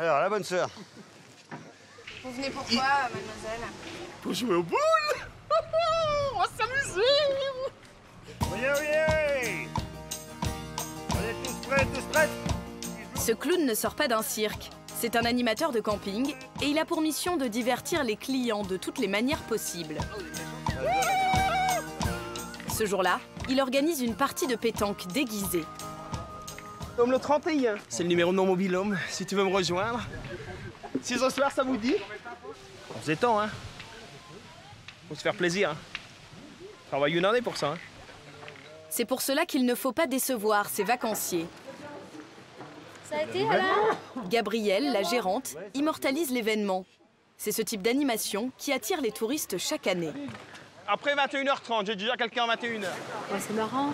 Alors, la bonne sœur. Vous venez pourquoi, mademoiselle? Pour jouer aux boules. On va s'amuser. Oui, oui. On est tous prêts, tous prêtes? Ce clown ne sort pas d'un cirque. C'est un animateur de camping et il a pour mission de divertir les clients de toutes les manières possibles. Ce jour-là, il organise une partie de pétanque déguisée. Homme le 31, c'est le numéro de mon mobil-homme, si tu veux me rejoindre. 6 au soir, ça vous dit? On faisait temps, hein. Faut se faire plaisir, hein. Travaille une année pour ça, hein. C'est pour cela qu'il ne faut pas décevoir ses vacanciers. Ça a été, alors? Gabrielle, la gérante, immortalise l'événement. C'est ce type d'animation qui attire les touristes chaque année. Après 21h30, j'ai déjà quelqu'un à 21h. Oh, c'est marrant.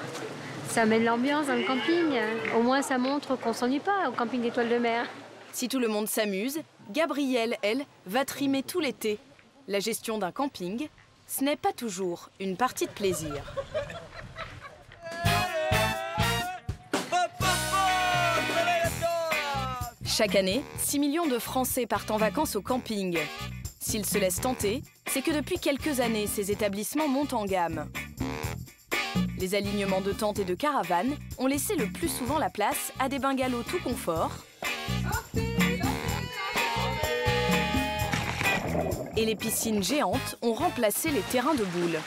Ça met de l'ambiance dans le camping. Au moins, ça montre qu'on s'ennuie pas au camping d'Étoile de Mer. Si tout le monde s'amuse, Gabrielle, elle, va trimer tout l'été. La gestion d'un camping, ce n'est pas toujours une partie de plaisir. Chaque année, 6 millions de Français partent en vacances au camping. S'ils se laissent tenter, c'est que depuis quelques années, ces établissements montent en gamme. Les alignements de tentes et de caravanes ont laissé le plus souvent la place à des bungalows tout confort. Et les piscines géantes ont remplacé les terrains de boules.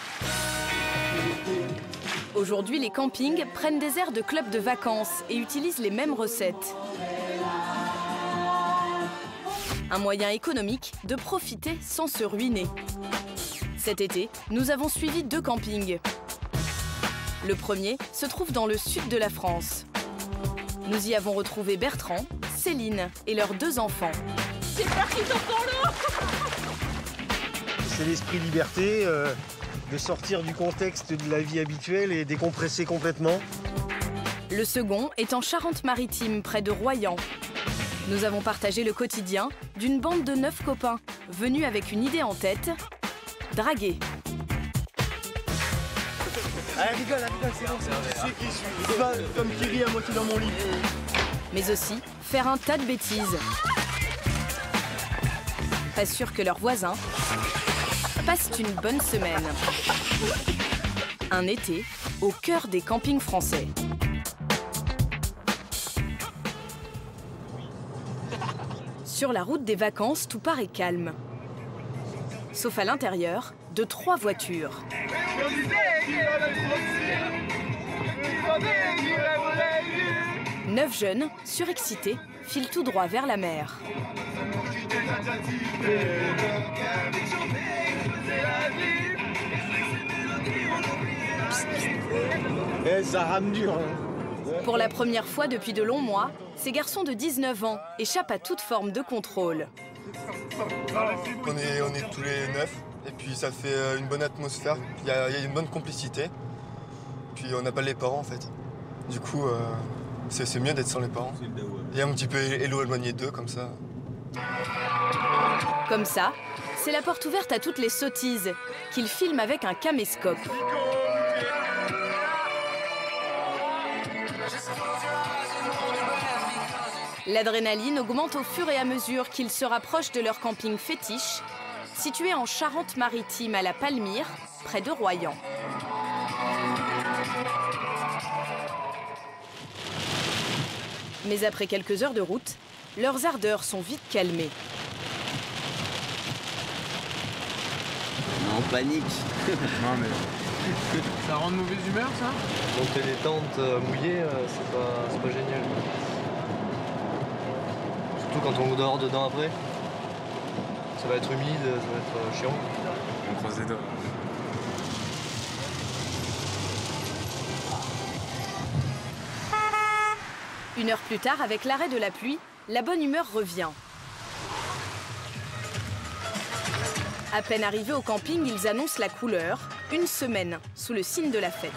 Aujourd'hui, les campings prennent des airs de clubs de vacances et utilisent les mêmes recettes. Un moyen économique de profiter sans se ruiner. Cet été, nous avons suivi 2 campings. Le premier se trouve dans le sud de la France. Nous y avons retrouvé Bertrand, Céline et leurs 2 enfants. C'est parti dans l'eau. C'est l'esprit liberté, de sortir du contexte de la vie habituelle et décompresser complètement. Le second est en Charente-Maritime, près de Royan. Nous avons partagé le quotidien d'une bande de 9 copains, venus avec une idée en tête, draguer. Allez, rigole, c'est bon, je sais qui je suis. C'est pas comme qui rit à moitié dans mon lit. Mais aussi faire un tas de bêtises. Pas sûr que leurs voisins passent une bonne semaine. Un été au cœur des campings français. Sur la route des vacances, tout paraît calme. Sauf à l'intérieur de 3 voitures. 9 jeunes, surexcités, filent tout droit vers la mer. Ça rame dur. Hein. Pour la première fois depuis de longs mois, ces garçons de 19 ans échappent à toute forme de contrôle. On est tous les 9 et puis ça fait une bonne atmosphère, il y a une bonne complicité. Puis on n'a pas les parents en fait. Du coup, c'est mieux d'être sans les parents. Et un petit peu éloigné d'eux comme ça. Comme ça, c'est la porte ouverte à toutes les sottises qu'ils filment avec un caméscope. L'adrénaline augmente au fur et à mesure qu'ils se rapprochent de leur camping fétiche, situé en Charente-Maritime à la Palmyre, près de Royan. Mais après quelques heures de route, leurs ardeurs sont vite calmées. On panique. Non mais... Ça rend de mauvaise humeur, ça? Monter les tentes mouillées, c'est pas génial. Surtout quand on dort dedans après. Ça va être humide, ça va être chiant. On croise les doigts. Une heure plus tard, avec l'arrêt de la pluie, la bonne humeur revient. À peine arrivés au camping, ils annoncent la couleur, une semaine, sous le signe de la fête.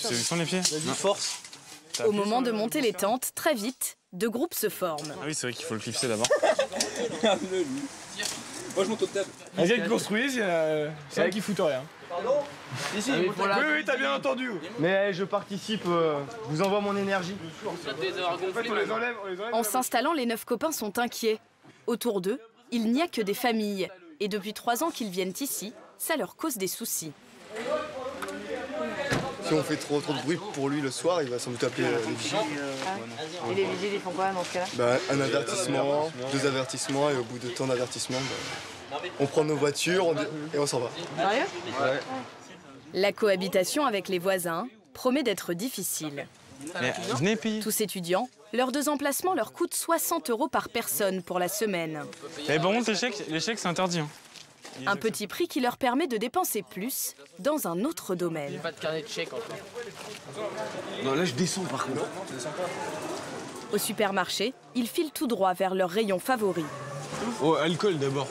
Tu sens les pieds? Vas-y, force. Au moment de monter les tentes, très vite, 2 groupes se forment. Ah oui, c'est vrai qu'il faut le clipser d'abord. Moi je monte au table. Vas-y, construis, c'est elle qui fout rien. Pardon? Ici, oui, t'as bien entendu. Mais je participe, je vous envoie mon énergie. En s'installant, les 9 copains sont inquiets. Autour d'eux, il n'y a que des familles. Et depuis 3 ans qu'ils viennent ici, ça leur cause des soucis. Si on fait trop de bruit pour lui le soir, il va sans doute appeler les vigiles. Et les vigiles, ils font quoi dans ce cas-là? Bah, un avertissement, 2 avertissements, et au bout de tant d'avertissements, on prend nos voitures et on s'en va. Sérieux? Ouais. La cohabitation avec les voisins promet d'être difficile. Mais venez payer. Tous étudiants, leurs 2 emplacements leur coûtent 60 € par personne pour la semaine. Mais par contre, les chèques, c'est interdit. Hein. Un petit prix qui leur permet de dépenser plus dans un autre domaine. Pas de carnet de chèques encore. Non, là je descends par contre. Au supermarché, ils filent tout droit vers leur rayon favori. Oh, alcool d'abord.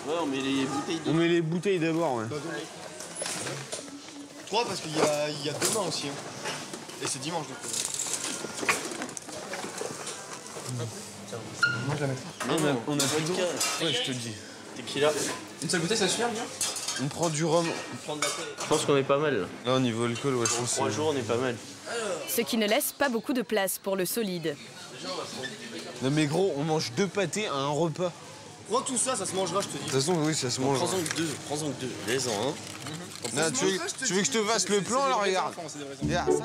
Ouais, on met les bouteilles d'eau. On met les bouteilles d'abord, ouais. 3 parce qu'il y a demain aussi. Hein. Et c'est dimanche donc. Moi je la mets. On a pas d'eau. Ouais, je te le dis. Tequila. Une seule bouteille, ça suffit bien? On prend du rhum. Je pense qu'on est pas mal. Là, au niveau alcool, ouais, je pense. 3 jours, on est pas mal. Ce qui ne laisse pas beaucoup de place pour le solide. Non mais gros, on mange 2 pâtés à un repas. Prends tout ça, ça se mangera, je te dis. De toute façon, oui, ça se mange. Prends-en que 2, les-en, hein. Non, tu veux que je te fasse le plan, là, regarde. Regarde, ça,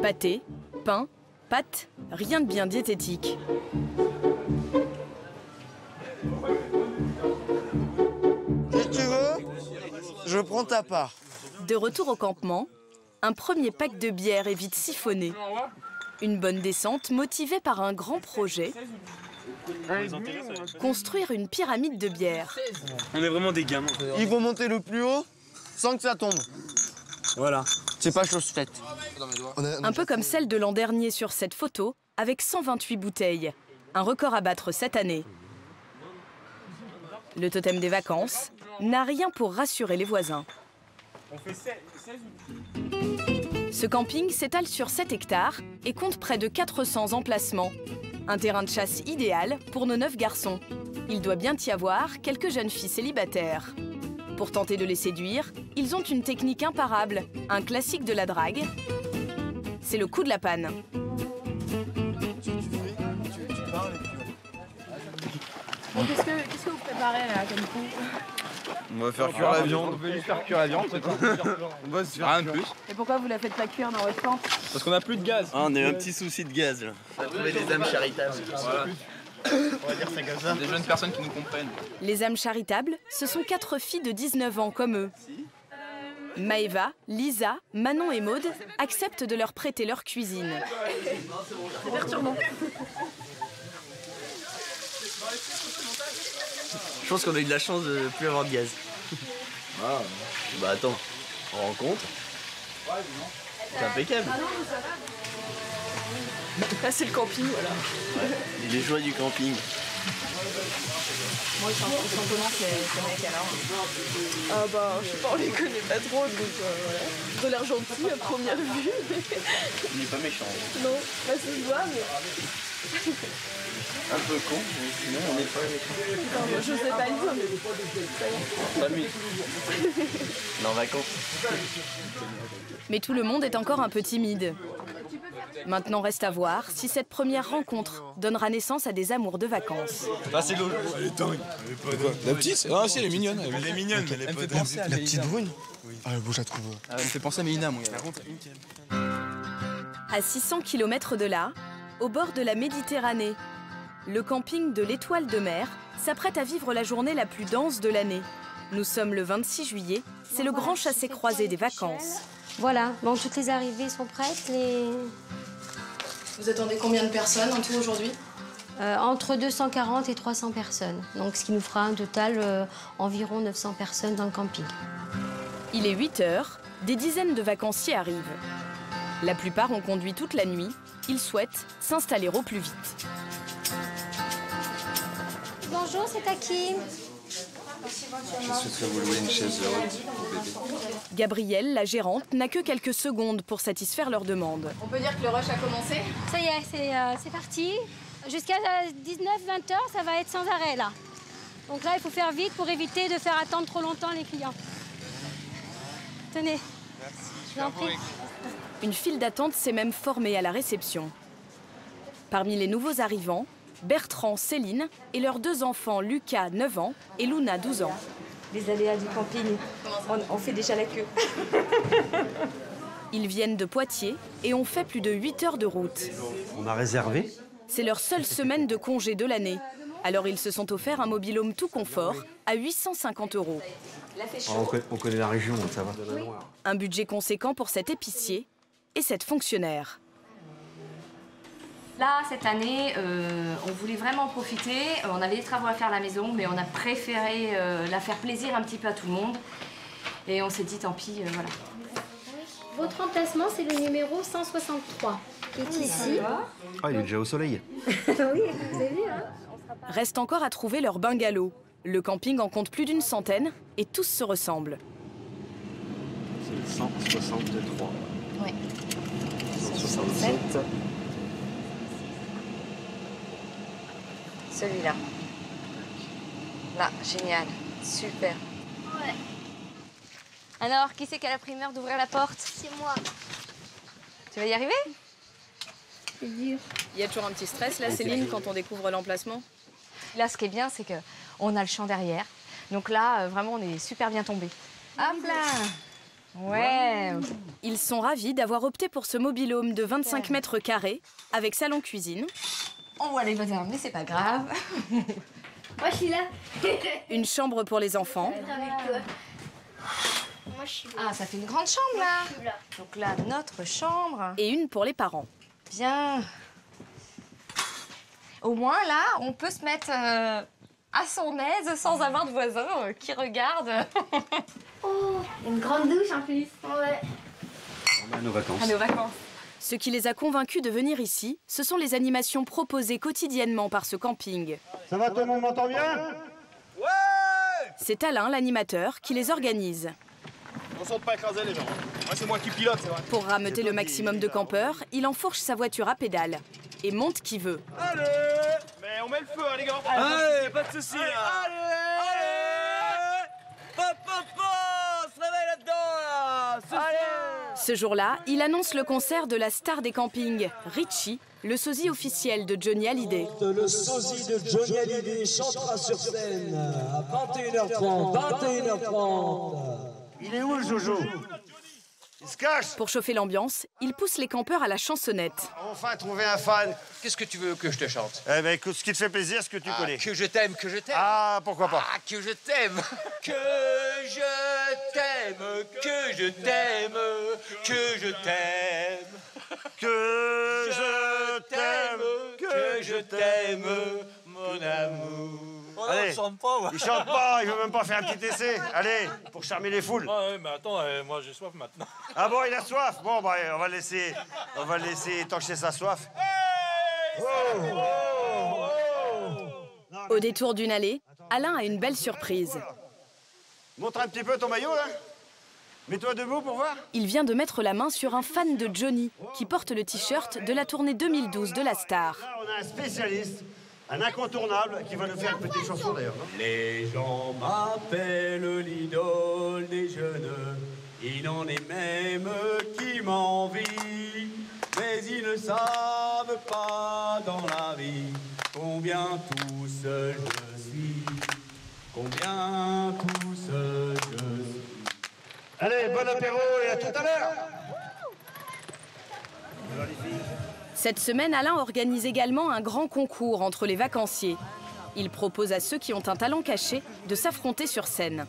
Pâté, pain, pâtes, rien de bien diététique. Si tu veux, je prends ta part. De retour au campement, un premier pack de bière est vite siphonné. Une bonne descente motivée par un grand projet. Construire une pyramide de bière. on est vraiment des gamins. Il faut monter le plus haut sans que ça tombe. Voilà. C'est pas chose faite. Un peu comme celle de l'an dernier sur cette photo, avec 128 bouteilles. Un record à battre cette année. Le totem des vacances n'a rien pour rassurer les voisins. Ce camping s'étale sur 7 hectares et compte près de 400 emplacements. Un terrain de chasse idéal pour nos 9 garçons. Il doit bien y avoir quelques jeunes filles célibataires. Pour tenter de les séduire, ils ont une technique imparable, un classique de la drague. C'est le coup de la panne. Bon, qu'est-ce que vous préparez là comme coup? On va faire cuire la viande. On va juste faire cuire la viande, c'est tout. On va se faire rien de plus. Et pourquoi vous la faites pas cuire dans votre camp? Parce qu'on a plus de gaz. Ah, on a eu un petit souci de gaz, là. On a trouvé des âmes charitables. Voilà. On va dire ça comme ça. Des jeunes personnes qui nous comprennent. Les âmes charitables, ce sont 4 filles de 19 ans comme eux. Maëva, Lisa, Manon et Maude acceptent de leur prêter leur cuisine. C'est perturbant. Je pense qu'on a eu de la chance de plus avoir de gaz. Ah. Bah attends, on rencontre. C'est impeccable. Là, c'est le camping, voilà. Ouais. Les joies du camping. Moi, ils sont comment ces mecs alors? Ah bah, je sais pas, on les connaît pas trop, donc voilà. Ils ont l'air gentils à première vue. Il est pas méchant. Non, bah ça se voit, mais... Un peu con, mais sinon on est pas méchant. Putain, moi, je sais pas le dire, mais... Pas lui. On est en vacances. Mais tout le monde est encore un peu timide. Maintenant reste à voir si cette première rencontre donnera naissance à des amours de vacances. Ah, c'est l'eau. Elle est dingue. La petite? Ah, si, elle est mignonne. Elle est mignonne, mais elle est pas dingue. La petite brune? Oui. Ah, bon, je la trouve. Elle me fait penser à Mélina, mon gars. À 600 km de là, au bord de la Méditerranée, le camping de l'Étoile de Mer s'apprête à vivre la journée la plus dense de l'année. Nous sommes le 26 juillet, c'est le grand chassé-croisé des vacances. Voilà, bon, toutes les arrivées sont prêtes. Vous attendez combien de personnes en tout aujourd'hui? Entre 240 et 300 personnes. Donc, ce qui nous fera un total environ 900 personnes dans le camping. Il est 8 heures, des dizaines de vacanciers arrivent. La plupart ont conduit toute la nuit. Ils souhaitent s'installer au plus vite. Bonjour, c'est à qui? Je souhaiterais vous louer une chaise haute pour bébé. Gabrielle, la gérante, n'a que quelques secondes pour satisfaire leurs demandes. On peut dire que le rush a commencé? Ça y est, c'est parti. Jusqu'à 19-20 heures, ça va être sans arrêt, là. Donc là, il faut faire vite pour éviter de faire attendre trop longtemps les clients. Tenez. Je vous en prie. Une file d'attente s'est même formée à la réception. Parmi les nouveaux arrivants, Bertrand, Céline et leurs 2 enfants, Lucas, 9 ans, et Luna, 12 ans. Les aléas du camping, on fait déjà la queue. Ils viennent de Poitiers et ont fait plus de 8 heures de route. On a réservé. C'est leur seule semaine de congé de l'année. Alors ils se sont offerts un mobil-home tout confort à 850 €. On connaît la région, ça va. Un budget conséquent pour cet épicier et cette fonctionnaire. Là, cette année, on voulait vraiment profiter. On avait des travaux à faire à la maison, mais on a préféré la faire plaisir un petit peu à tout le monde. Et on s'est dit, tant pis, voilà. Votre emplacement, c'est le numéro 163, qui est ici. Ah, il est déjà au soleil. Oui, vous avez vu, hein? Reste encore à trouver leur bungalow. Le camping en compte plus d'une centaine et tous se ressemblent. C'est le 163. Oui. 167. Celui-là. Là, génial. Super. Ouais. Alors, qui c'est qui a la primeur d'ouvrir la porte? C'est moi. Tu vas y arriver? C'est dur. Il y a toujours un petit stress là, Céline, quand on découvre l'emplacement? Là, ce qui est bien, c'est qu'on a le champ derrière. Donc là, vraiment, on est super bien tombé. Hop là! Ouais! Ils sont ravis d'avoir opté pour ce mobil-home de 25 mètres carrés avec salon-cuisine. On voit les voisins, mais c'est pas grave. Moi, je suis là. Une chambre pour les enfants. Avec toi. Moi, je suis là. Ah, ça fait une grande chambre, là. Donc là, notre chambre. Et une pour les parents. Bien. Au moins, là, on peut se mettre à son aise sans avoir de voisins qui regardent. Oh, une grande douche en plus. Ouais. On a nos vacances. À nos vacances. Ce qui les a convaincus de venir ici, ce sont les animations proposées quotidiennement par ce camping. Ça va, tout le monde m'entend bien? Ouais! C'est Alain, l'animateur, qui les organise. Attention de pas écraser les gens. Moi, c'est moi qui pilote, c'est vrai. Pour rameuter le maximum de campeurs, il enfourche sa voiture à pédale et monte qui veut. Allez! Mais on met le feu, hein, les gars. Allez, pas de soucis. Allez! Hop, hop, hop, on se réveille là-dedans, là. Ce jour-là, il annonce le concert de la star des campings, Richie, le sosie officiel de Johnny Hallyday. Le sosie de Johnny Hallyday chantera sur scène à 21h30. 21h30. Il est où le Jojo? Il se cache. Pour chauffer l'ambiance, il pousse les campeurs à la chansonnette. Enfin trouver un fan. Qu'est-ce que tu veux que je te chante? Eh ben écoute, ce qui te fait plaisir, ce que tu connais. Que je t'aime, que je t'aime. Ah, pourquoi pas? Ah, que je t'aime. Que je t'aime, que je t'aime, que je t'aime. Que je t'aime, que je t'aime, mon amour. Oh non, Allez. il chante pas, moi. Il chante pas, il veut même pas faire un petit essai. Allez, pour charmer les foules. Ouais, mais attends, moi j'ai soif maintenant. Ah bon, il a soif. Bon, bah, on va laisser étancher sa soif. Au détour d'une allée, Alain a une belle surprise. Montre un petit peu ton maillot, là. Mets-toi debout pour voir. Il vient de mettre la main sur un fan de Johnny qui porte le t-shirt de la tournée 2012 de la star. Là, on a un spécialiste, un incontournable, qui va nous faire une petite chanson, d'ailleurs. Les gens m'appellent l'idole des jeunes. Il en est même qui m'envient. Mais ils ne savent pas dans la vie combien tout seul je suis. Combien tout seul je suis. Allez, bon apéro et à tout à l'heure. Cette semaine, Alain organise également un grand concours entre les vacanciers. Il propose à ceux qui ont un talent caché de s'affronter sur scène.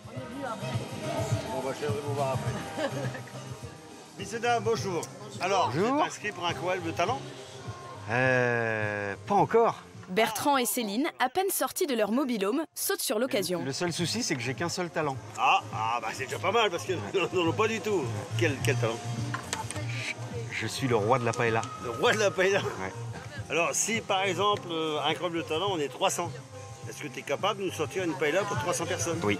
On va vous voir après. Micéda, bonjour. Alors, vous êtes inscrit pour un qual de talent? Pas encore. Bertrand et Céline, à peine sortis de leur mobil-home, sautent sur l'occasion. Le seul souci, c'est que j'ai qu'un seul talent. Ah, bah c'est déjà pas mal parce que non, pas du tout. Quel talent? Je suis le roi de la paella. Le roi de la paella? Ouais. Alors, si par exemple, incroyable talent, on est 300, est-ce que tu es capable de nous sortir une paella pour 300 personnes? Oui.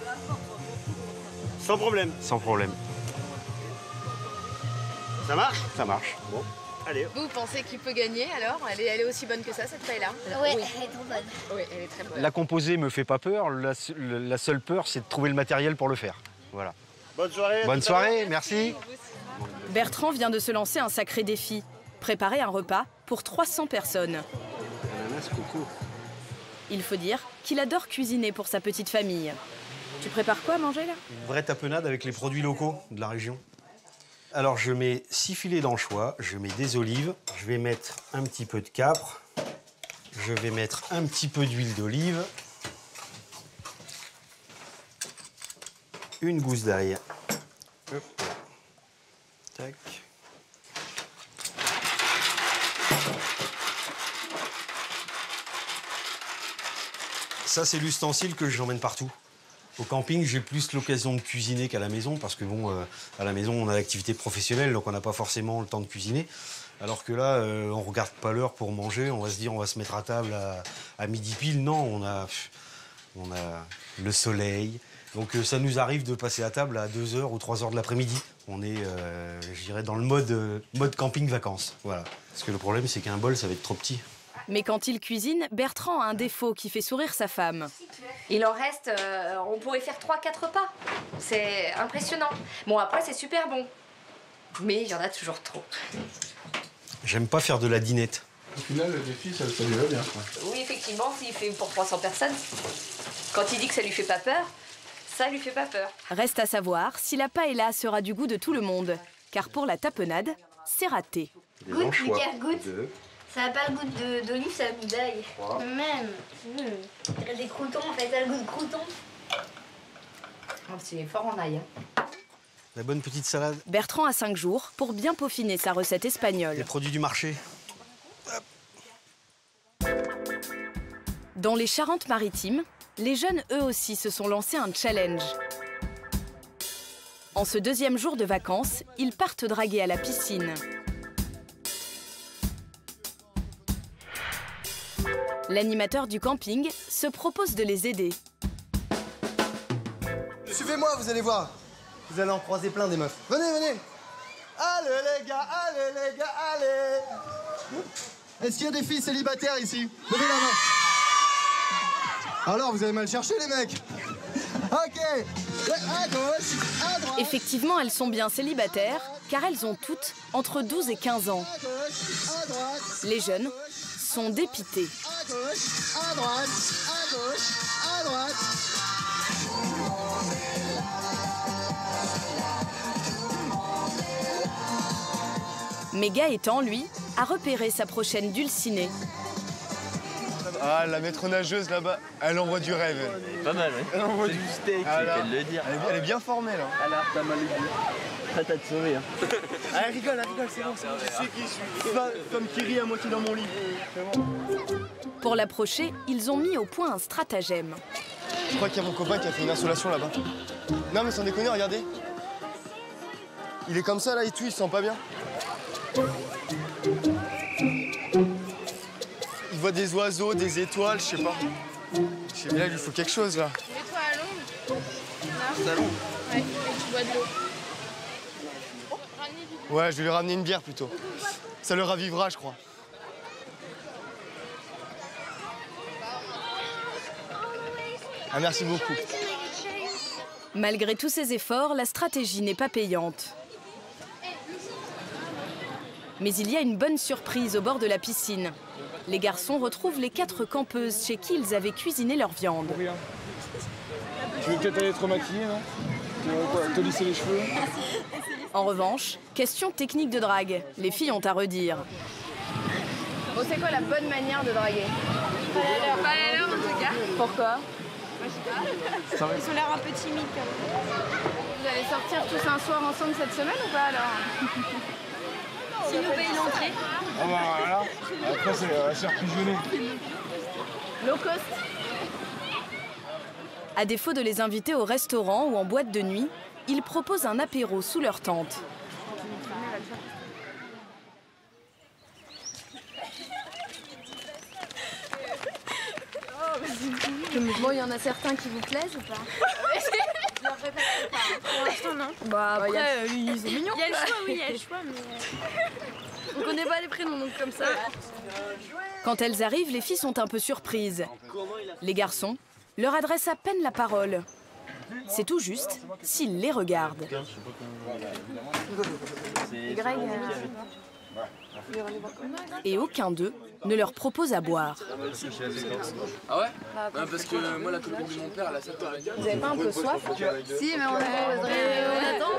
Sans problème? Sans problème. Ça marche? Ça marche. Bon, allez. Vous pensez qu'il peut gagner alors? Elle est aussi bonne que ça, cette paella? Oui, elle est trop bonne. Oui, elle est très bonne. La composer me fait pas peur. La seule peur, c'est de trouver le matériel pour le faire. Voilà. Bonne soirée. Bonne soirée, merci. Bertrand vient de se lancer un sacré défi. Préparer un repas pour 300 personnes. Ananas, coco. Il faut dire qu'il adore cuisiner pour sa petite famille. Tu prépares quoi à manger là? Une vraie tapenade avec les produits locaux de la région. Alors je mets 6 filets d'anchois, je mets des olives, je vais mettre un petit peu de capre, je vais mettre un petit peu d'huile d'olive, une gousse d'ail. Hop. Tac. Ça, c'est l'ustensile que j'emmène partout. Au camping, j'ai plus l'occasion de cuisiner qu'à la maison, parce que bon, à la maison, on a l'activité professionnelle, donc on n'a pas forcément le temps de cuisiner. Alors que là, on regarde pas l'heure pour manger, on va se dire, on va se mettre à table à midi pile. Non, on a le soleil. Donc ça nous arrive de passer à table à 2h ou 3h de l'après-midi. On est, je dirais, dans le mode camping-vacances. Voilà. Parce que le problème, c'est qu'un bol, ça va être trop petit. Mais quand il cuisine, Bertrand a un défaut qui fait sourire sa femme. Il en reste, on pourrait faire 3-4 repas. C'est impressionnant. Bon, après, c'est super bon. Mais il y en a toujours trop. J'aime pas faire de la dinette. Au final, le défi, ça lui va bien. Oui, effectivement, s'il fait pour 300 personnes, quand il dit que ça lui fait pas peur, ça lui fait pas peur. Reste à savoir si la paella sera du goût de tout le monde. Car pour la tapenade, c'est raté. Goûte, Lucas, goûte. Ça n'a pas le goût d'olive, ça a le goût d'ail. Même. Il reste des croutons, en fait, ça a le goût de croutons. Oh, c'est fort en ail. Hein. La bonne petite salade. Bertrand a 5 jours pour bien peaufiner sa recette espagnole. Les produits du marché. Dans les Charentes-Maritimes, les jeunes, eux aussi, se sont lancés un challenge. En ce 2e jour de vacances, ils partent draguer à la piscine. L'animateur du camping se propose de les aider. Suivez-moi, vous allez voir. Vous allez en croiser plein des meufs. Venez, venez. Allez les gars, allez. Est-ce qu'il y a des filles célibataires ici? Levez la main. Alors, vous avez mal cherché les mecs. Ok. À gauche, à droite. Effectivement, elles sont bien célibataires, car elles ont toutes entre 12 et 15 ans. À gauche, à droite. Les jeunes sont dépités. À gauche, à droite, à gauche, à droite. Mais Gaëtan, lui, a repéré sa prochaine dulcinée. Ah, la maître nageuse là-bas, elle envoie du rêve. Pas mal, hein. Elle envoie du steak, c'est qu'elle le dire. Elle est bien formée là. Alors, t'as mal aidé. Prête à te sauver, hein. Elle rigole, c'est bon. C'est qui je suis femme qui rit à moitié dans mon lit. Pour l'approcher, ils ont mis au point un stratagème. Je crois qu'il y a mon copain qui a fait une insolation là-bas. Non mais sans déconner, regardez. Il est comme ça là et tout, il se sent pas bien. Il voit des oiseaux, des étoiles, je sais pas. Je sais bien, il lui faut quelque chose là. Mets-toi à l'ombre. Salon. Ouais, et tu bois de l'eau. Ouais, je vais lui ramener une bière plutôt. Ça le ravivera, je crois. Ah, merci beaucoup. Malgré tous ces efforts, la stratégie n'est pas payante. Mais il y a une bonne surprise au bord de la piscine. Les garçons retrouvent les 4 campeuses chez qui ils avaient cuisiné leur viande. Tu veux peut-être aller te remaquiller, non? Te lisser les cheveux? En revanche, question technique de drague. Les filles ont à redire. Bon, c'est quoi la bonne manière de draguer? Pas à l'heure, en tout cas. Pourquoi? Moi, je sais pas. Ils ont l'air un peu timides, quand même. Vous allez sortir tous un soir ensemble cette semaine ou pas, alors? Si nous payons l'entrée. Ah bah voilà. Après, c'est la chair pigeonnée. Low cost. À défaut de les inviter au restaurant ou en boîte de nuit, ils proposent un apéro sous leur tente. Bon, il y en a certains qui vous plaisent ou pas? Je leur répète pas. Pour l'instant, non. Bah après, ils sont mignons. Il y a le choix, oui, il y a le choix, mais... On connaît pas les prénoms, donc comme ça... Quand elles arrivent, les filles sont un peu surprises. Les garçons leur adressent à peine la parole. c'est tout juste s'ils les regardent. Et aucun d'eux ne leur propose à boire. Ah ouais? Parce que moi, la copine de mon père, elle a ça. Vous avez pas un peu soif? Si, mais on attend.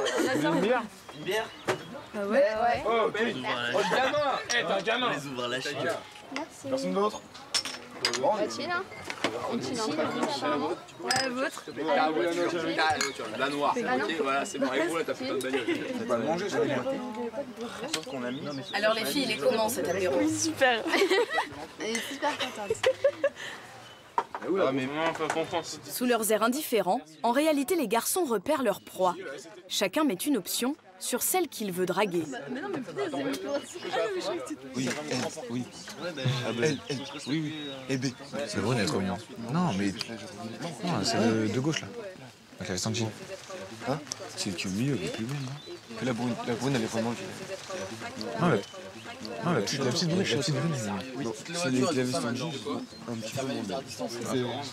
Une bière? Une bière? Ah ouais? Oh, ok. Oh, gamin! Eh, t'es un gamin! On les ouvre la chute. Merci. Personne d'autre? La chill, hein? Une chill, ouais, vôtre. La noire. Ah non. Ok, voilà, c'est bon. Avec vous, là, t'as fait plein de bagnole. Faut pas le manger, ça va bien. Sauf qu'on a mis. Alors les filles, il est comment cet apéro? Super. Elle est super contente. Ah, mais maman, pas confiance. Sous leurs airs indifférents, en réalité les garçons repèrent leur proie. Chacun met une option sur celle qu'il veut draguer. Mais non, mais putain, c'est même pas aussi. Oui, oui. Elle, oui. Et B. C'est vrai, elle est trop mignon. Non, mais. Non, c'est de gauche, là. Avec la veste en jean. Hein? C'est le qui est au milieu, elle est plus brune, non? Que la brune, elle est vraiment. Non, la petite brune, c'est les vestes en jean, un petit peu moins.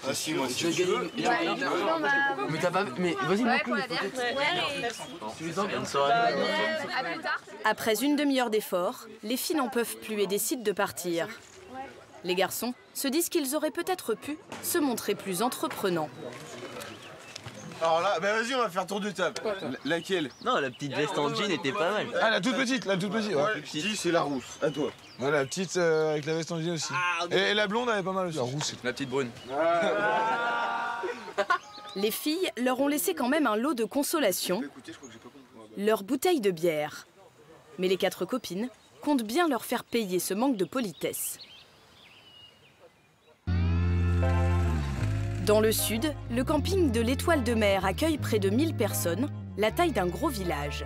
Ah si, moi, si tu veux. Mais t'as pas... Mais vas-y, ouais, pour la bière. Après une demi-heure d'effort, les filles n'en peuvent plus et décident de partir. Les garçons se disent qu'ils auraient peut-être pu se montrer plus entreprenants. Alors là, bah vas-y, on va faire tour de table. Laquelle? Non, la petite veste en jean était pas mal. Ah, la toute petite, ouais. La petite, c'est la rousse, à toi. Ouais, la petite avec la veste en jean aussi. Et la blonde, elle est pas mal aussi. La rousse, la petite brune. Les filles leur ont laissé quand même un lot de consolation, leur bouteille de bière. Mais les 4 copines comptent bien leur faire payer ce manque de politesse. Dans le sud, le camping de l'Étoile de Mer accueille près de 1000 personnes, la taille d'un gros village.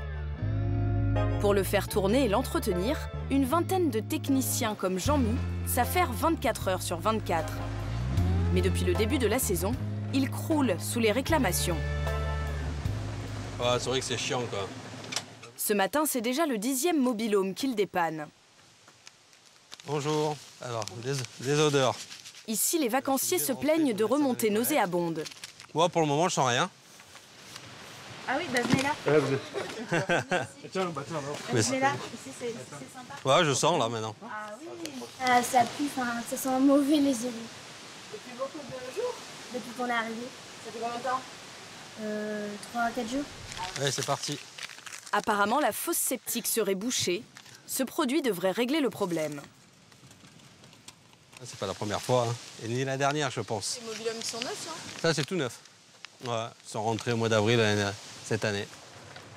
Pour le faire tourner et l'entretenir, une vingtaine de techniciens comme Jean-Mi s'affairent 24 heures sur 24. Mais depuis le début de la saison, il croule sous les réclamations. Ah, c'est vrai que c'est chiant, quoi. Ce matin, c'est déjà le 10e mobil-home qu'il dépanne. Bonjour. Alors, des odeurs. Ici, les vacanciers se plaignent de remontées nauséabondes. Moi, pour le moment, je sens rien. Ah oui, bah venez là. Tiens, bah tiens, Venez là, ici c'est sympa. Ouais, je sens là maintenant. Ah oui. Ça pue, ça sent mauvais les égouts. Depuis beaucoup de jours? Depuis qu'on est arrivé. Ça fait combien de temps? 3 à 4 jours. Allez, c'est parti. Apparemment, la fosse septique serait bouchée. Ce produit devrait régler le problème. C'est pas la première fois, hein. Et ni la dernière, je pense. Les mobil-homes sont neufs, hein? Ça, c'est tout neuf. Ouais, ils sont rentrés au mois d'avril cette année.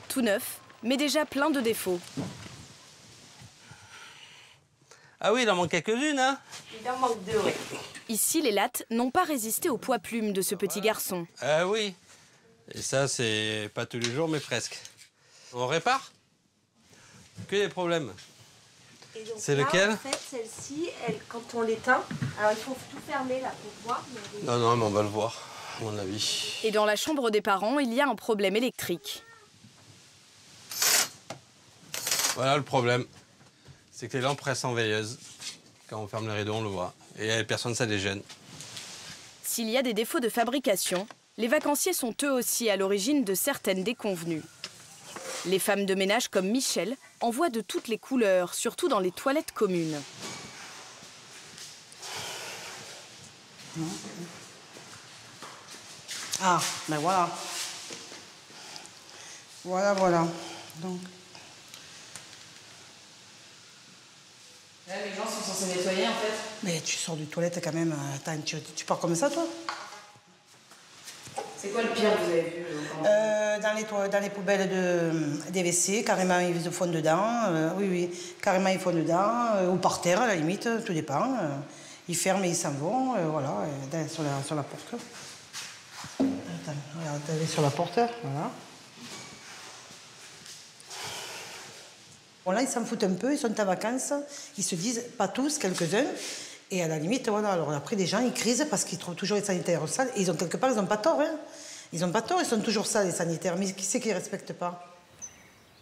Tout neuf, mais déjà plein de défauts. Ah oui, il en manque quelques-unes, hein? Il en manque 2, oui. Ici, les lattes n'ont pas résisté au poids plume de ce petit garçon. Ah oui. Et ça, c'est pas tous les jours, mais presque. On répare? Que des problèmes. C'est lequel? En fait, celle-ci, quand on l'éteint, alors il faut tout fermer là pour voir. Mais... Non, mais on va le voir, à mon avis. Et dans la chambre des parents, il y a un problème électrique. Voilà le problème. C'est que les lampes restent en veilleuse. Quand on ferme les rideaux, on le voit. Et personne, ça les gêne. S'il y a des défauts de fabrication, les vacanciers sont eux aussi à l'origine de certaines déconvenues. Les femmes de ménage comme Michel en voient de toutes les couleurs, surtout dans les toilettes communes. Ah, ben voilà. Voilà. Donc. Là, les gens sont censés nettoyer en fait. Mais tu sors du toilette quand même. Attends, tu pars comme ça, toi? C'est quoi le pire que vous avez vu dans les poubelles des WC, carrément ils se font dedans. Oui, carrément ils font dedans. Ou par terre à la limite, tout dépend. Ils ferment et ils s'en vont, voilà, sur la porte. Attends, regarde, elle est sur la porte, voilà. Bon là ils s'en foutent un peu, ils sont en vacances, ils se disent, pas tous, quelques-uns. Et à la limite, voilà, alors après les gens ils crisent parce qu'ils trouvent toujours les sanitaires sales. Et quelque part, ils n'ont pas tort, hein. Ils n'ont pas tort, ils sont toujours sales, les sanitaires. Mais qui c'est qui ne respecte pas?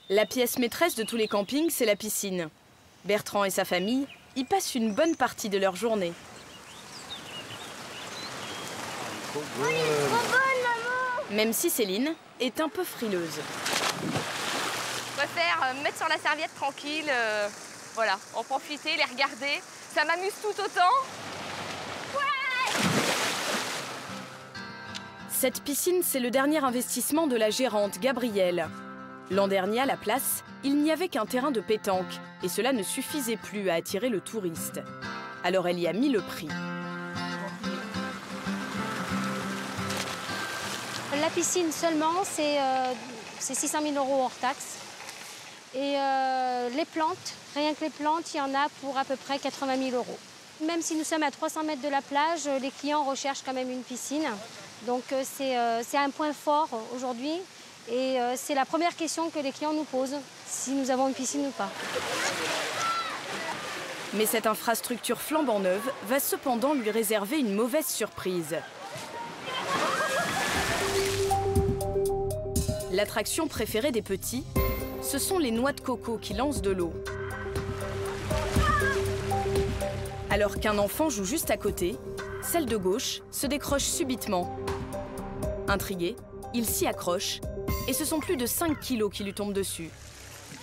La pièce maîtresse de tous les campings, c'est la piscine. Bertrand et sa famille y passent une bonne partie de leur journée. Oh, elle est trop bonne, maman! Même si Céline est un peu frileuse. Je préfère me mettre sur la serviette tranquille, voilà, en profiter, les regarder. Ça m'amuse tout autant. Ouais! Cette piscine, c'est le dernier investissement de la gérante Gabrielle. L'an dernier, à la place, il n'y avait qu'un terrain de pétanque et cela ne suffisait plus à attirer le touriste. Alors elle y a mis le prix. La piscine seulement, c'est 600 000 € hors taxe. Et les plantes, rien que les plantes, il y en a pour à peu près 80 000 €. Même si nous sommes à 300 mètres de la plage, les clients recherchent quand même une piscine. Donc c'est un point fort aujourd'hui. Et c'est la première question que les clients nous posent, si nous avons une piscine ou pas. Mais cette infrastructure flambant neuve va cependant lui réserver une mauvaise surprise. L'attraction préférée des petits, ce sont les noix de coco qui lancent de l'eau. Alors qu'un enfant joue juste à côté, celle de gauche se décroche subitement. Intrigué, il s'y accroche et ce sont plus de 5 kilos qui lui tombent dessus.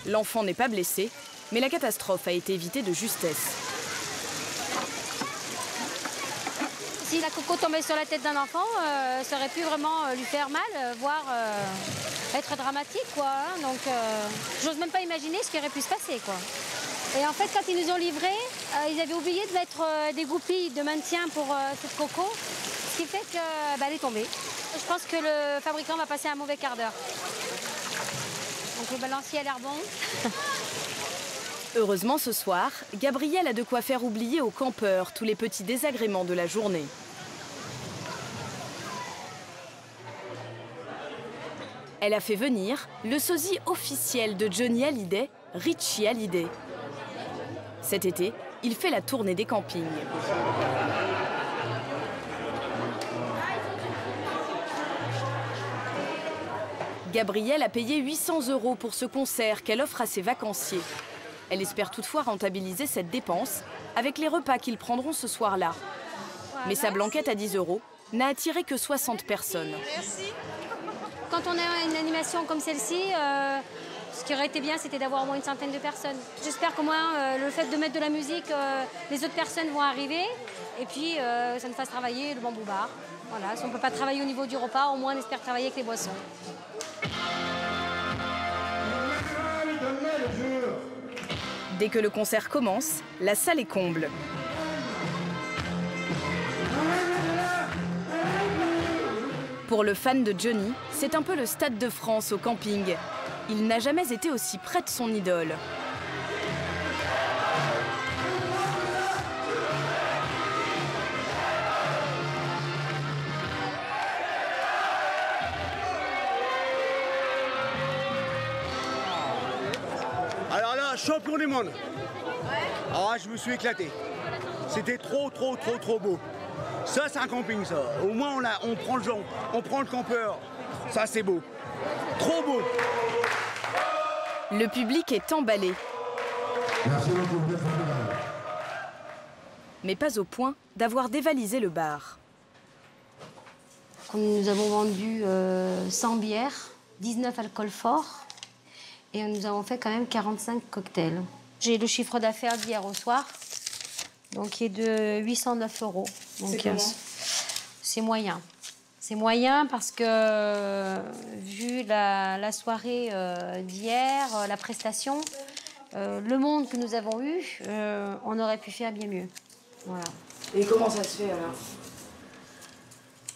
L'enfant n'est pas blessé, mais la catastrophe a été évitée de justesse. Si la coco tombait sur la tête d'un enfant, ça aurait pu vraiment lui faire mal, voire être dramatique, quoi. Hein. Donc, j'ose même pas imaginer ce qui aurait pu se passer, quoi. Et en fait, quand ils nous ont livré, ils avaient oublié de mettre des goupilles de maintien pour cette coco, ce qui fait qu'elle est tombée. Je pense que le fabricant va passer un mauvais quart d'heure. Donc le balancier a l'air bon. Heureusement, ce soir, Gabrielle a de quoi faire oublier aux campeurs tous les petits désagréments de la journée. Elle a fait venir le sosie officiel de Johnny Hallyday, Richie Hallyday. Cet été, il fait la tournée des campings. Gabrielle a payé 800 € pour ce concert qu'elle offre à ses vacanciers. Elle espère toutefois rentabiliser cette dépense avec les repas qu'ils prendront ce soir-là. Mais sa blanquette à 10 € n'a attiré que 60 personnes. Merci. Quand on a une animation comme celle-ci, ce qui aurait été bien, c'était d'avoir au moins une centaine de personnes. J'espère qu'au moins, le fait de mettre de la musique, les autres personnes vont arriver. Et puis, ça nous fasse travailler le bambou bar. Voilà, si on ne peut pas travailler au niveau du repas, au moins on espère travailler avec les boissons. Dès que le concert commence, la salle est comble. Pour le fan de Johnny, c'est un peu le Stade de France au camping. Il n'a jamais été aussi près de son idole. Alors là, champion du monde. Ah, je me suis éclaté. C'était trop beau. Ça, c'est un camping, ça. Au moins, on prend le genre, on prend le campeur. Ça, c'est beau. Trop beau. Le public est emballé. Mais pas au point d'avoir dévalisé le bar. Nous avons vendu 100 bières, 19 alcools forts et nous avons fait quand même 45 cocktails. J'ai le chiffre d'affaires d'hier au soir, donc qui est de 809 €. Donc c'est moyen. C'est moyen parce que vu la soirée d'hier, la prestation, le monde que nous avons eu, on aurait pu faire bien mieux. Voilà. Et comment ça se fait alors ?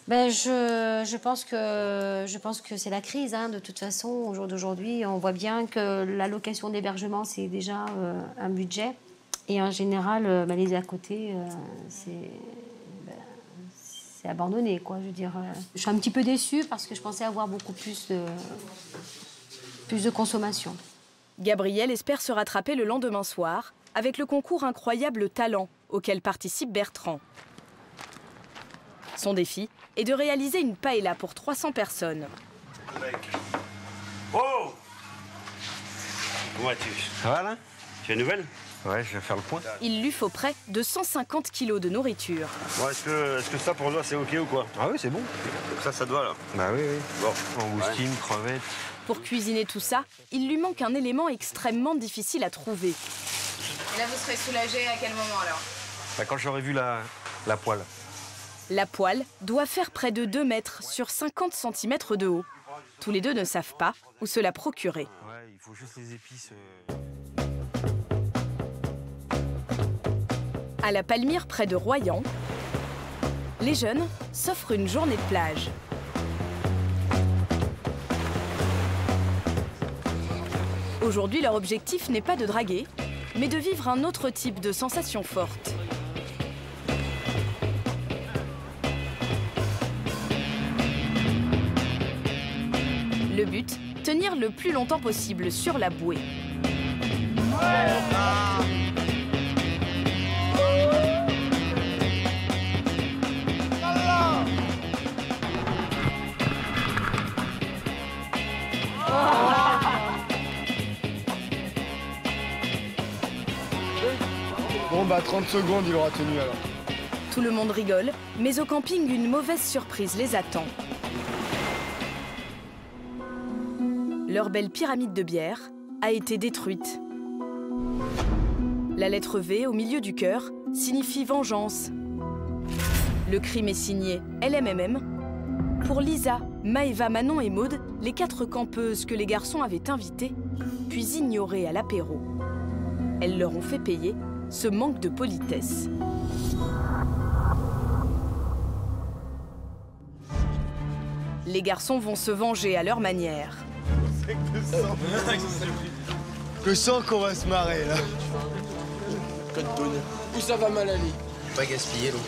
Ben, je pense que c'est la crise, hein, de toute façon. Au jour d'aujourd'hui, on voit bien que l'allocation d'hébergement, c'est déjà un budget. Et en général, ben, les à côté, c'est abandonné, quoi. Je veux dire, je suis un petit peu déçue parce que je pensais avoir beaucoup plus de consommation. Gabrielle espère se rattraper le lendemain soir avec le concours Incroyable Talent auquel participe Bertrand. Son défi est de réaliser une paella pour 300 personnes. Oh! Comment vas-tu? Ça va là? Tu as une nouvelle? Ouais, je vais faire le point. Il lui faut près de 150 kilos de nourriture. Bon, est-ce que ça pour toi c'est ok ou quoi? Ah oui, c'est bon. Ça doit là. Bah oui, oui. Bon, langoustine, crevettes. Pour cuisiner tout ça, il lui manque un élément extrêmement difficile à trouver. Et là, vous serez soulagé à quel moment alors? Bah, quand j'aurai vu la poêle. La poêle doit faire près de 2 mètres sur 50 cm de haut. Tous les deux ne savent pas où se la procurer. Ouais, il faut juste les épices. À la Palmyre, près de Royan, les jeunes s'offrent une journée de plage. Aujourd'hui, leur objectif n'est pas de draguer, mais de vivre un autre type de sensation forte. Le but, tenir le plus longtemps possible sur la bouée. Bon bah 30 secondes il aura tenu alors. Tout le monde rigole, mais au camping, une mauvaise surprise les attend. Leur belle pyramide de bière a été détruite. La lettre V au milieu du cœur signifie vengeance. Le crime est signé LMMM. Pour Lisa, Maëva, Manon et Maude, les 4 campeuses que les garçons avaient invitées, puis ignorées à l'apéro. Elles leur ont fait payer ce manque de politesse. Les garçons vont se venger à leur manière. Je sens qu'on va se marrer là. Code bonheur. Où ça va mal aller? Pas gaspiller l'eau.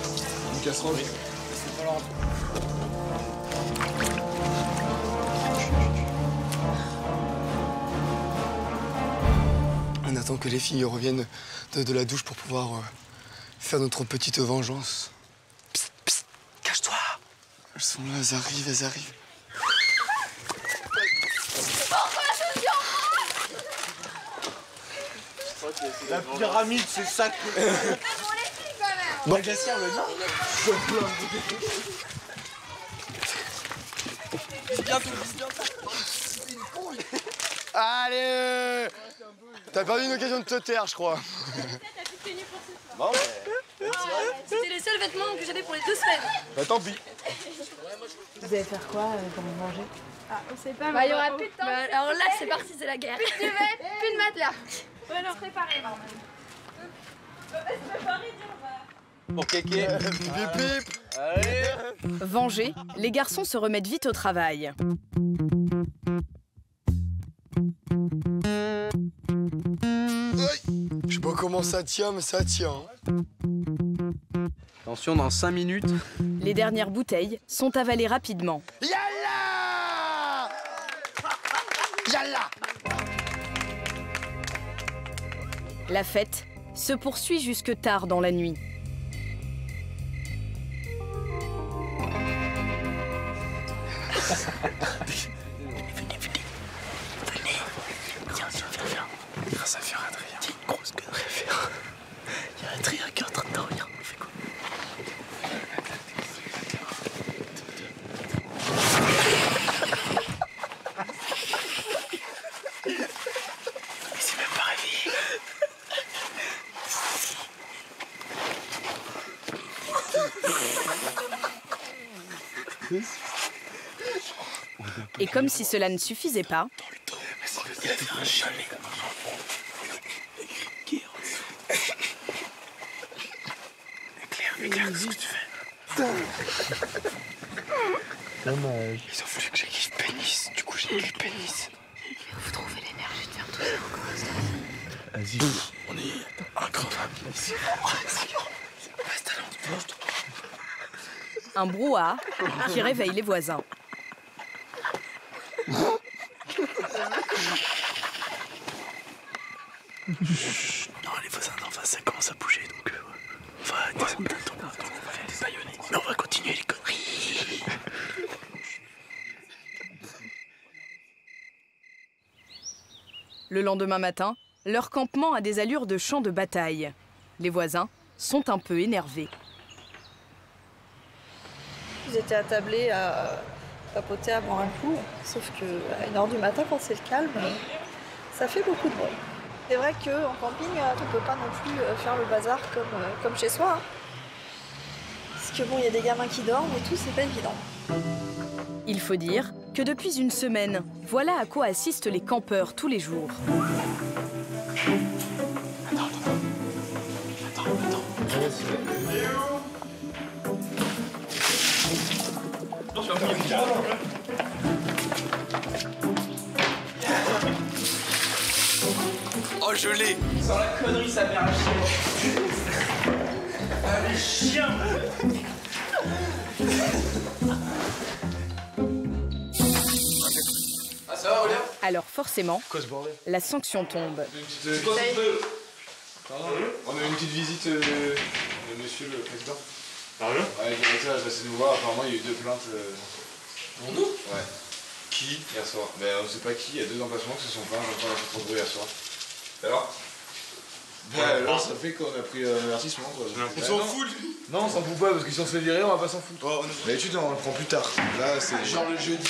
Une casserole. C'est pas grave. On attend que les filles reviennent de la douche pour pouvoir faire notre petite vengeance. Psst, psst, cache-toi. Elles sont là, elles arrivent, elles arrivent. La pyramide, c'est ça que... Bon, Gassière le dit. allez. T'as perdu une occasion de te taire, je crois. Bon, C'était les seuls vêtements que j'avais pour les 2 semaines. Bah tant pis. Vous allez faire quoi pour manger? Ah, on sait pas. Il y aura plus de temps. Alors là, c'est parti, c'est la guerre. Plus de duvet, plus de matelas. Ouais, non, préparez, maman. Pour kéké. Bip bip. Allez. Vengés, les garçons se remettent vite au travail. Je sais pas comment ça tient, mais ça tient. Attention, dans 5 minutes. Les dernières bouteilles sont avalées rapidement. Yallah! Yallah! La fête se poursuit jusque tard dans la nuit. Grâce à faire Adrien. T'es une grosse connerie à faire. Il y a Adrien qui est en train de dormir. On fait quoi? Il s'est même pas réveillé. Et comme si cela ne suffisait pas, Il a fait un chalet. Éclaire, qu'est-ce que tu fais? Dommage. Ils ont voulu que j'écrive pénis, du coup j'ai écrit pénis. Vous trouvez l'énergie de faire tout ça encore ça? Vas-y, on est incroyable. un brouhaha qui réveille les voisins. Non, les voisins d'en face, ça commence à bouger, donc on va descendre d'un ton, on va faire des baïonnés. Mais on va continuer les conneries. Le lendemain matin, leur campement a des allures de champ de bataille. Les voisins sont un peu énervés. Ils étaient attablés à papoter, à boire un coup, sauf qu'à 1h du matin, quand c'est le calme, ça fait beaucoup de bruit. C'est vrai qu'en camping, on ne peut pas non plus faire le bazar comme chez soi. Hein. Parce que bon, il y a des gamins qui dorment et tout, c'est pas évident. Il faut dire que depuis une semaine, voilà à quoi assistent les campeurs tous les jours. Oh, je l'ai. Sans la connerie, ça mère à chier. Allez, chien. Ah, ça va, Aurélien? Alors forcément, la sanction tombe. On a une petite visite de monsieur le président. Sérieux? Ouais, le directeur est passé nous voir. Apparemment, il y a eu 2 plaintes. Pour nous? Ouais. Qui? Hier soir. Mais on ne sait pas qui. Il y a 2 emplacements qui se sont plaints. On a fait trop de bruit hier soir. Alors? Alors, ça fait qu'on a pris un avertissement. On s'en fout, lui. Non, on s'en fout pas parce qu'ils s'en se fait virer, on va pas s'en foutre. Oh, mais l'étude, on le prend plus tard. Là, c'est genre le jeudi.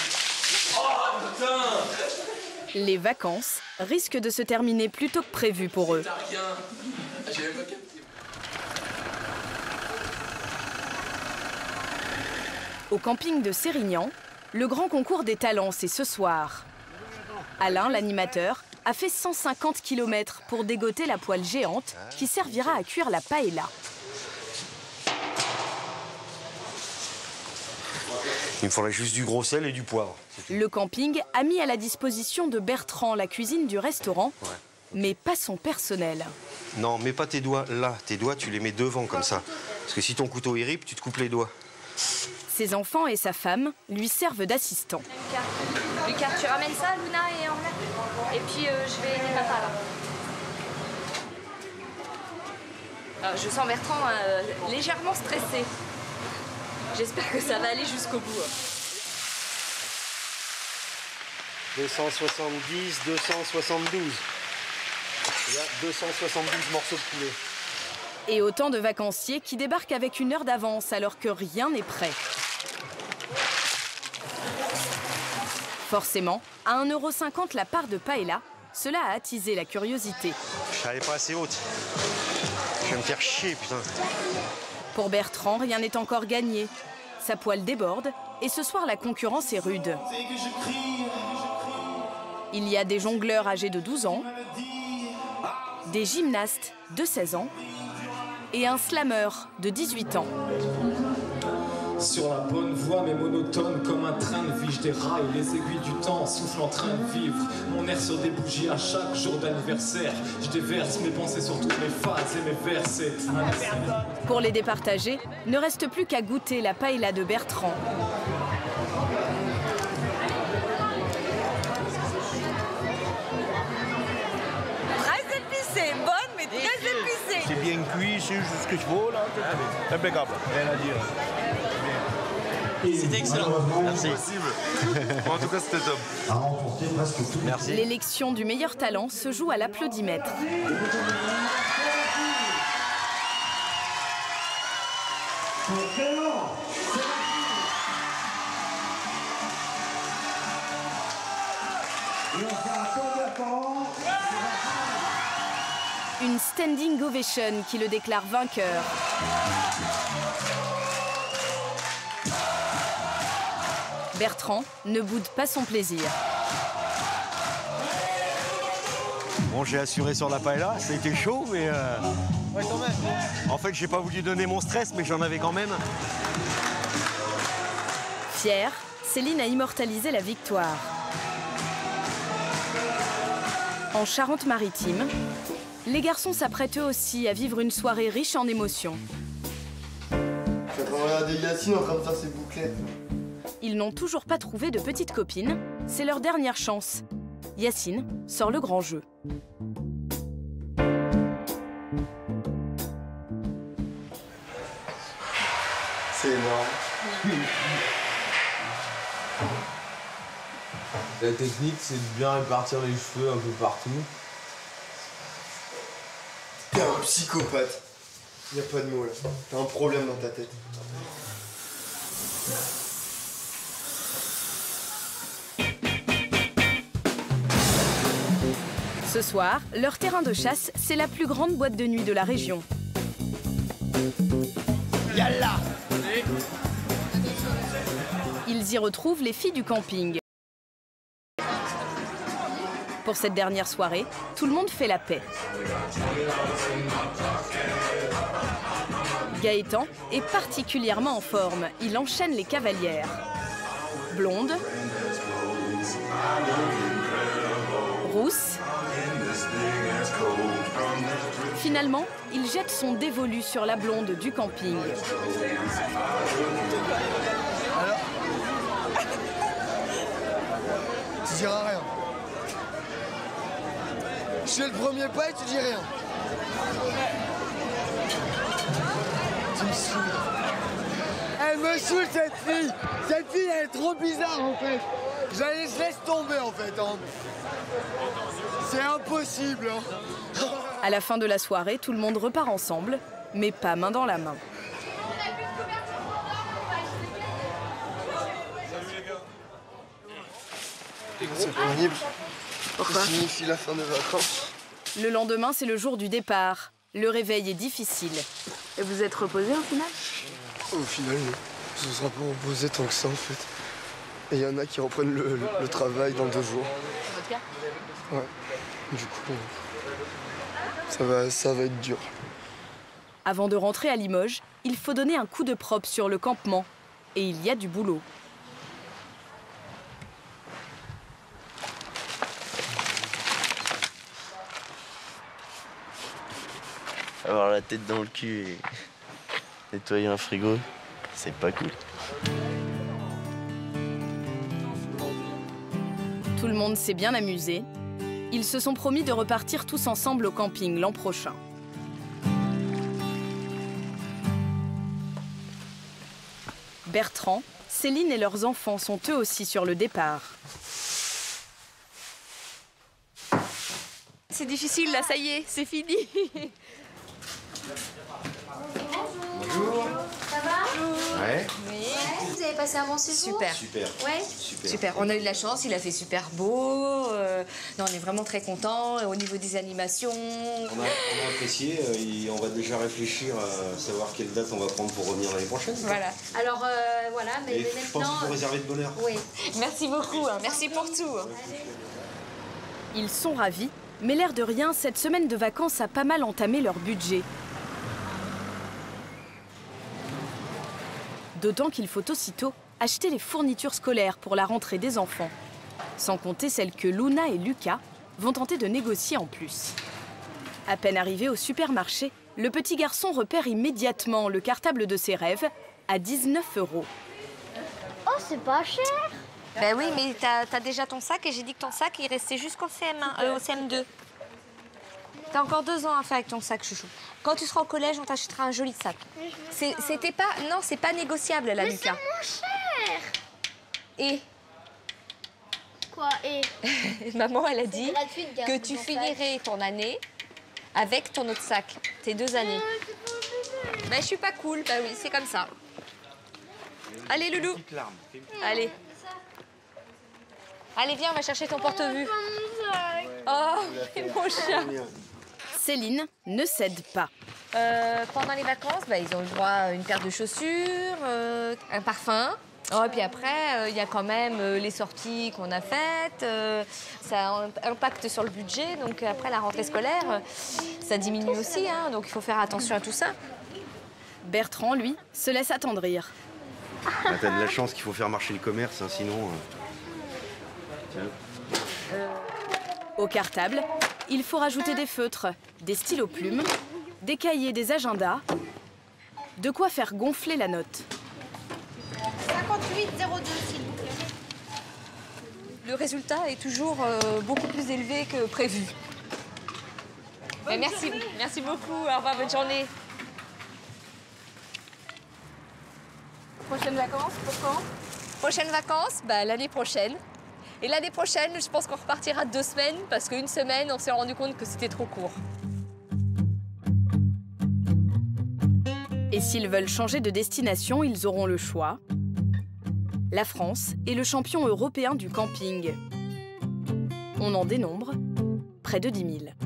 Oh, putain! Les vacances risquent de se terminer plus tôt que prévu pour eux. T'as rien. Ah, j'ai même pas capté. Au camping de Sérignan, le grand concours des talents, c'est ce soir. Alain, l'animateur, a fait 150 km pour dégoter la poêle géante qui servira à cuire la paella. Il me faudrait juste du gros sel et du poivre. Le camping a mis à la disposition de Bertrand la cuisine du restaurant, mais pas son personnel. Non, mets pas tes doigts là. Tes doigts, tu les mets devant comme ça. Parce que si ton couteau irripe, tu te coupes les doigts. Ses enfants et sa femme lui servent d'assistant. Lucas, tu ramènes ça, Luna et Orla? Et puis je vais aider papa là. Je sens Bertrand légèrement stressé. J'espère que ça va aller jusqu'au bout. 270, 272. Il y a 272 morceaux de poulet. Et autant de vacanciers qui débarquent avec une heure d'avance alors que rien n'est prêt. Forcément, à 1,50 € la part de paella, cela a attisé la curiosité. Je savais pas assez haute. Je vais me faire chier, putain. Pour Bertrand, rien n'est encore gagné. Sa poêle déborde et ce soir, la concurrence est rude. Il y a des jongleurs âgés de 12 ans, des gymnastes de 16 ans et un slammer de 18 ans. Sur la bonne voie mais monotone comme un train de vie, je déraille les aiguilles du temps, souffle en train de vivre. Mon air sur des bougies à chaque jour d'anniversaire. Je déverse mes pensées sur toutes mes phases et mes versets. Pour les départager, ne reste plus qu'à goûter la paella de Bertrand. Très épicée, bonne mais très épicée. C'est bien cuit, c'est juste ce qu'il faut là. Impeccable, rien à dire. C'était excellent. Merci. Bon, en tout cas, c'était top. Merci. L'élection du meilleur talent se joue à l'applaudimètre. Une standing ovation qui le déclare vainqueur. Bertrand ne boude pas son plaisir. Bon, j'ai assuré sur la paella, ça a été chaud, mais... Ouais, quand même. En fait, j'ai pas voulu donner mon stress, mais j'en avais quand même. Fière, Céline a immortalisé la victoire. En Charente-Maritime, les garçons s'apprêtent eux aussi à vivre une soirée riche en émotions. Je suis en train de regarder Yacine en train de faire ses bouclettes. Ils n'ont toujours pas trouvé de petite copine, c'est leur dernière chance. Yacine sort le grand jeu. C'est énorme. La technique, c'est de bien répartir les cheveux un peu partout. T'es un psychopathe. Y a pas de mots là. T'as un problème dans ta tête. Ce soir, leur terrain de chasse, c'est la plus grande boîte de nuit de la région. Yallah! Ils y retrouvent les filles du camping. Pour cette dernière soirée, tout le monde fait la paix. Gaëtan est particulièrement en forme. Il enchaîne les cavalières. Blonde, rousse. Finalement, il jette son dévolu sur la blonde du camping. Alors? Tu diras rien. Je fais le premier pas et tu dis rien. Tu me saoules. Elle me saoule cette fille. Cette fille elle est trop bizarre en fait. Je laisse tomber en fait. Hein. C'est impossible. Hein. À la fin de la soirée, tout le monde repart ensemble, mais pas main dans la main. C'est pénible. Pourquoi? Ça signifie la fin des vacances. Le lendemain, c'est le jour du départ. Le réveil est difficile. Et vous êtes reposé au final? Au final, non. Ce sera pas reposé tant que ça en fait. Et il y en a qui reprennent le travail dans 2 jours. Votre cas? Ouais. Du coup, ça va être dur. Avant de rentrer à Limoges, il faut donner un coup de propre sur le campement. Et il y a du boulot. Avoir la tête dans le cul et nettoyer un frigo, c'est pas cool. Tout le monde s'est bien amusé. Ils se sont promis de repartir tous ensemble au camping l'an prochain. Bertrand, Céline et leurs enfants sont eux aussi sur le départ. C'est difficile là, ça y est, c'est fini. Bonjour. Ça va? Ouais. Oui. Vous avez passé un bon séjour? Super. Super. Ouais. Super. On a eu de la chance, il a fait super beau. Non, on est vraiment très contents. Au niveau des animations. On a apprécié et on va déjà réfléchir à savoir quelle date on va prendre pour revenir l'année prochaine. Voilà. Alors voilà, mais Et je pense maintenant. qu'il faut réserver de bonne heure. Oui. Merci beaucoup, hein. Merci pour tout. Ils sont ravis, mais l'air de rien, cette semaine de vacances a pas mal entamé leur budget. D'autant qu'il faut aussitôt acheter les fournitures scolaires pour la rentrée des enfants. Sans compter celles que Luna et Lucas vont tenter de négocier en plus. À peine arrivé au supermarché, le petit garçon repère immédiatement le cartable de ses rêves à 19 €. Oh, c'est pas cher. Ben oui, mais t'as déjà ton sac et j'ai dit que ton sac il restait jusqu'au CM1, au CM2. T'as encore 2 ans à faire avec ton sac, chouchou. Quand tu seras au collège, on t'achètera un joli sac. C'était pas... Non, c'est pas négociable, là, Mais Lucas. c'est moins cher. Et Quoi, et maman, elle a dit gratuit de que garder tu ton finirais ton année avec ton autre sac. Tes 2 années. Ben, je suis pas cool. Bah oui, c'est comme ça. Allez, Loulou. Allez. Allez, viens, on va chercher ton porte-vue. Oh, mon chat. Céline ne cède pas. Pendant les vacances, bah, ils ont le droit à une paire de chaussures, un parfum. Oh, et puis après, il y a quand même les sorties qu'on a faites. Ça a un impact sur le budget. Donc après la rentrée scolaire, ça diminue aussi. Hein, donc il faut faire attention à tout ça. Bertrand, lui, se laisse attendrir. Bah, t'as de la chance qu'il faut faire marcher le commerce, hein, sinon... Au cartable, il faut rajouter des feutres, des stylos plumes, des cahiers, des agendas. De quoi faire gonfler la note. 58,02 s'il vous plaît. Le résultat est toujours beaucoup plus élevé que prévu. Mais merci beaucoup. Au revoir, bonne journée. Prochaines vacances, pour quand? Prochaines vacances, bah, l'année prochaine. Et l'année prochaine, je pense qu'on repartira 2 semaines parce qu'une semaine, on s'est rendu compte que c'était trop court. Et s'ils veulent changer de destination, ils auront le choix. La France est le champion européen du camping. On en dénombre près de 10 000.